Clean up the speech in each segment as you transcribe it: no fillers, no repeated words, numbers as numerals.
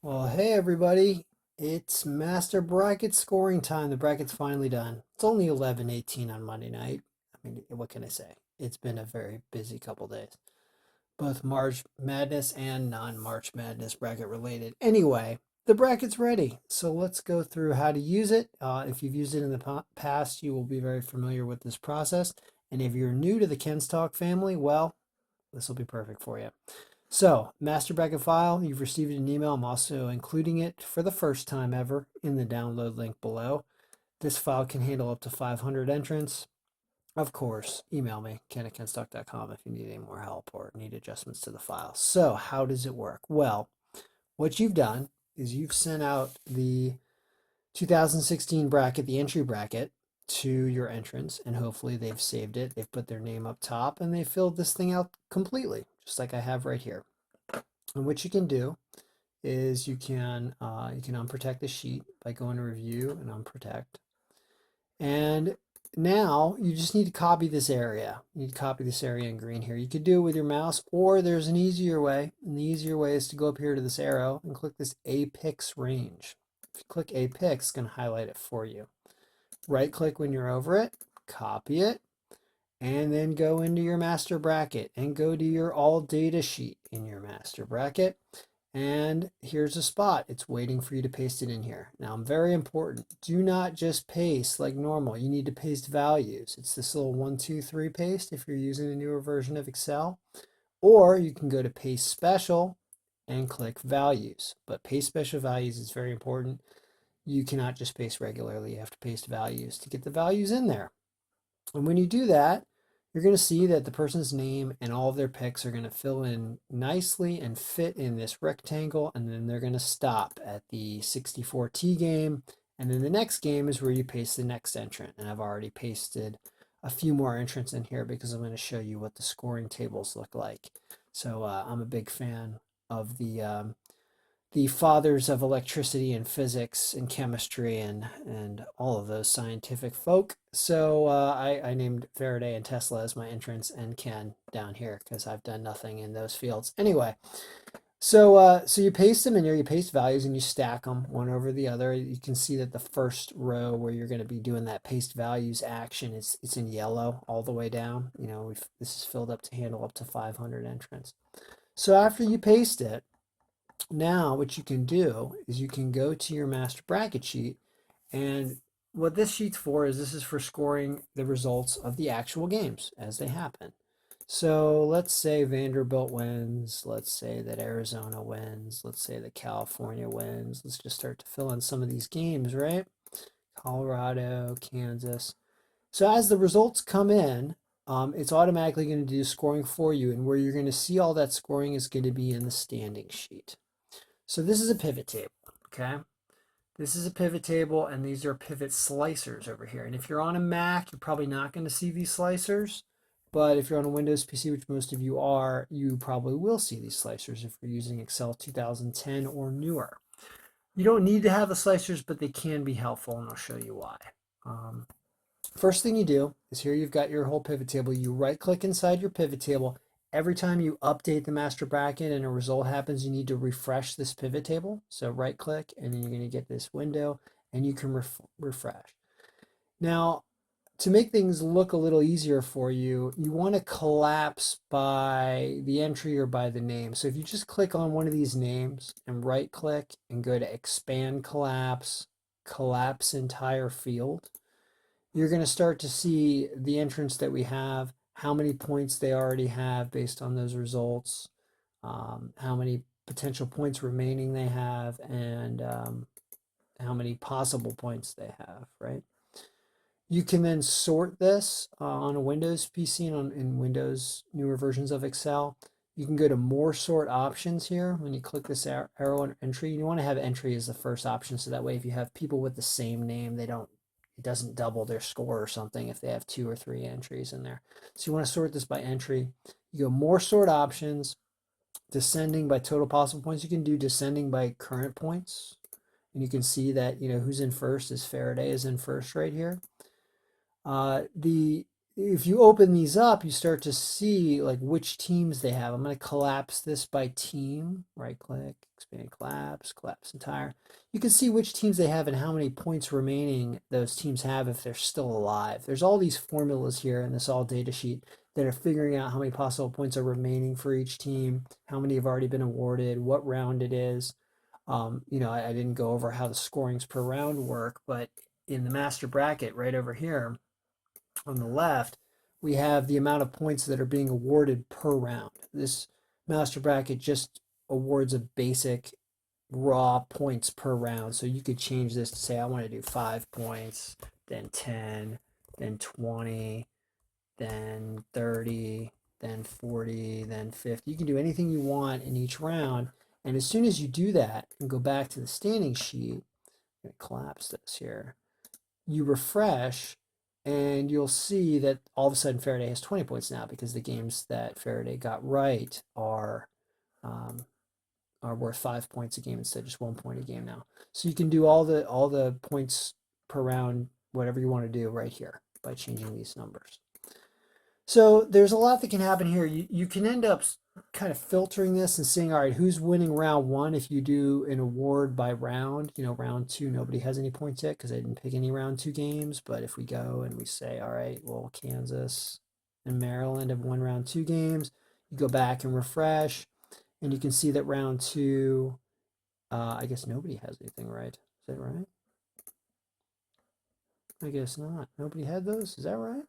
Well, hey everybody, it's Master Bracket scoring time. The bracket's finally done. It's only 11:18 on Monday night. I mean, what can I say? It's been a very busy couple days, both March Madness and non-March Madness bracket related. Anyway, the bracket's ready, so let's go through how to use it. If you've used it in the past, you will be very familiar with this process. And if you're new to the Ken's Talk family, well, this will be perfect for you. So, master bracket file, you've received an email. I'm also including it for the first time ever in the download link below. This file can handle up to 500 entrants. Of course, email me, ken@kenstock.com, if you need any more help or need adjustments to the file. So, how does it work? Well, what you've done is you've sent out the 2016 bracket, the entry bracket, to your entrants, and hopefully they've saved it. They've put their name up top and they filled this thing out completely, just like I have right here. And what you can do is you can unprotect the sheet by going to review and unprotect. And now you just need to copy this area. You need to copy this area in green here. You could do it with your mouse, or there's an easier way. And the easier way is to go up here to this arrow and click this Apex range. If you click Apex, it's going to highlight it for you. Right click when you're over it, copy it, and then go into your master bracket and go to your all data sheet in your master bracket. And here's a spot. It's waiting for you to paste it in here. Now, very important. Do not just paste like normal. You need to paste values. It's this little 1, 2, 3 paste if you're using a newer version of Excel. Or you can go to paste special and click values. But paste special values is very important. You cannot just paste regularly. You have to paste values to get the values in there. And when you do that, you're going to see that the person's name and all of their picks are going to fill in nicely and fit in this rectangle, and then they're going to stop at the 64T game. And then the next game is where you paste the next entrant. And I've already pasted a few more entrants in here because I'm going to show you what the scoring tables look like. So I'm a big fan of the fathers of electricity and physics and chemistry and all of those scientific folk. So I named Faraday and Tesla as my entrants and Ken down here because I've done nothing in those fields. Anyway, so you paste them in here, you paste values and you stack them one over the other. You can see that the first row where you're going to be doing that paste values action it's in yellow all the way down. You know, this is filled up to handle up to 500 entrants. So after you paste it, now what you can do is you can go to your master bracket sheet, and what this sheet's for is this is for scoring the results of the actual games as they happen. So let's say Vanderbilt wins, let's say that Arizona wins, let's say that California wins. Let's just start to fill in some of these games, right? Colorado, Kansas. So as the results come in, it's automatically going to do scoring for you, and where you're going to see all that scoring is going to be in the standing sheet. So this is a pivot table, okay? This is a pivot table, and these are pivot slicers over here. And if you're on a Mac, you're probably not going to see these slicers. But if you're on a Windows PC, which most of you are, you probably will see these slicers if you're using Excel 2010 or newer. You don't need to have the slicers, but they can be helpful, and I'll show you why. Um, First thing you do is here you've got your whole pivot table. You right click inside your pivot table. Every time you update the master bracket and a result happens, you need to refresh this pivot table. So right click and then you're going to get this window and you can refresh. Now, to make things look a little easier for you, you want to collapse by the entry or by the name. So if you just click on one of these names and right click and go to expand collapse, collapse entire field, you're going to start to see the entrants that we have, how many points they already have based on those results, how many potential points remaining they have, and how many possible points they have, right? You can then sort this on a Windows PC and in Windows newer versions of Excel. You can go to more sort options here. When you click this arrow on entry, you want to have entry as the first option. So that way, if you have people with the same name, it doesn't double their score or something if they have 2 or 3 entries in there. So you want to sort this by entry. You go more sort options, descending by total possible points. You can do descending by current points. And you can see that, who's in first is Faraday is in first right here. The if you open these up, you start to see like which teams they have. I'm going to collapse this by team. Right click, expand, collapse, collapse entire. You can see which teams they have and how many points remaining those teams have if they're still alive. There's all these formulas here in this all data sheet that are figuring out how many possible points are remaining for each team, how many have already been awarded, what round it is. I didn't go over how the scorings per round work, but in the master bracket right over here, on the left, we have the amount of points that are being awarded per round. This master bracket just awards a basic raw points per round. So you could change this to say, I want to do 5 points, then 10, then 20, then 30, then 40, then 50. You can do anything you want in each round. And as soon as you do that and go back to the standing sheet, I'm going to collapse this here, you refresh and you'll see that all of a sudden Faraday has 20 points now because the games that Faraday got right um, are worth 5 points a game instead of just 1 point a game now. So you can do all the points per round, whatever you want to do right here by changing these numbers. So there's a lot that can happen here. You can end up kind of filtering this and seeing, all right, who's winning round one if you do an award by round. Round two, nobody has any points yet because I didn't pick any round two games. But if we go and we say, all right, well, Kansas and Maryland have won round two games, you go back and refresh, and you can see that round two, I guess nobody has anything right. Is that right? I guess not. Nobody had those. Is that right?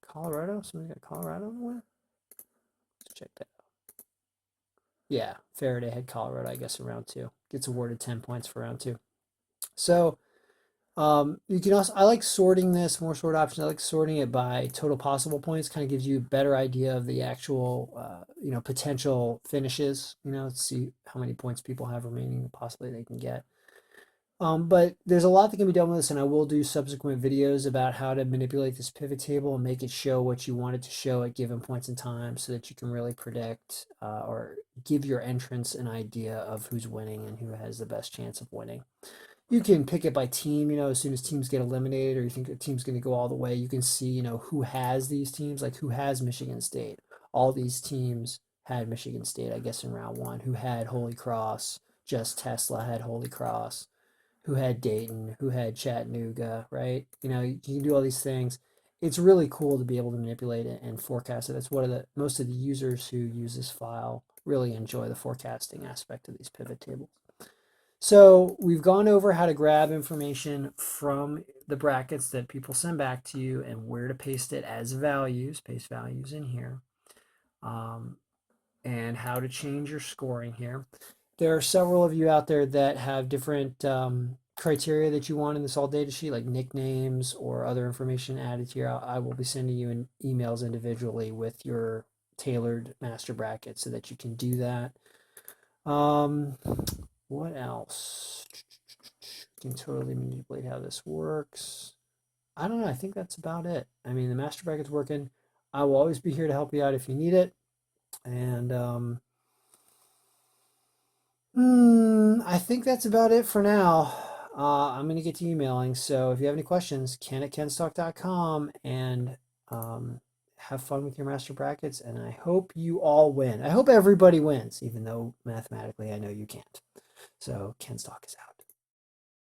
Colorado? Somebody got Colorado in the win? Let's check that out. Yeah, Faraday had Colorado, I guess, in round two. Gets awarded 10 points for round two. So you can also, I like sorting this, more sort options. I like sorting it by total possible points, kind of gives you a better idea of the actual, potential finishes, to see how many points people have remaining, possibly they can get. But there's a lot that can be done with this, and I will do subsequent videos about how to manipulate this pivot table and make it show what you want it to show at given points in time so that you can really predict or give your entrants an idea of who's winning and who has the best chance of winning. You can pick it by team, as soon as teams get eliminated or you think a team's going to go all the way, you can see, who has these teams, like who has Michigan State. All these teams had Michigan State, I guess, in round one. Who had Holy Cross? Just Tesla had Holy Cross. Who had Dayton, who had Chattanooga, right? You can do all these things. It's really cool to be able to manipulate it and forecast it. That's one of the most of the users who use this file really enjoy the forecasting aspect of these pivot tables. So we've gone over how to grab information from the brackets that people send back to you and where to paste it as values, paste values in here, and how to change your scoring here. There are several of you out there that have different criteria that you want in this all data sheet, like nicknames or other information added here. I will be sending you emails individually with your tailored master bracket so that you can do that. What else? You can totally manipulate how this works. I don't know. I think that's about it. I mean, the master bracket's working. I will always be here to help you out if you need it. And I think that's about it for now. I'm going to get to emailing. So if you have any questions, ken@kenstalk.com, and have fun with your master brackets. And I hope you all win. I hope everybody wins, even though mathematically I know you can't. So Ken Stalk is out.